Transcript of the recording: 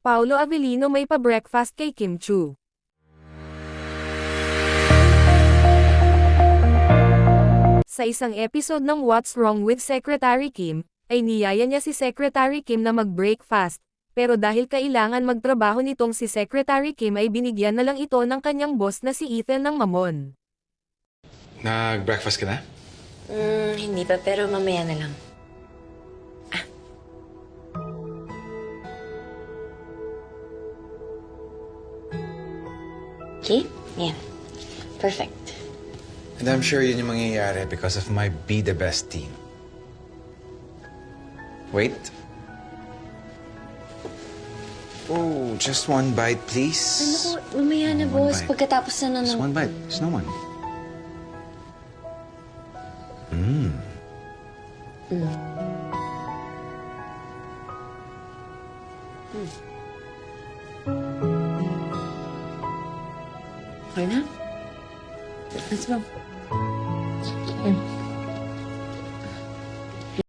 Paulo Avellino may pa-breakfast kay Kim Chu. Sa isang episode ng What's Wrong with Secretary Kim, ay niyaya niya si Secretary Kim na mag-breakfast, pero dahil kailangan magtrabaho nitong si Secretary Kim ay binigyan na lang ito ng kanyang boss na si Ethan ng mamon. Nag-breakfast ka na? Hindi pa, pero mamaya na lang. Okay? Yan. Perfect. And I'm sure yun yung mangyayari because of my Be the Best team. Wait. Oh, just one bite, please. Ano ko, mamaya na, One boss. bite. Pagkatapos na Just one bite. Just no one. Okay na? Let's go.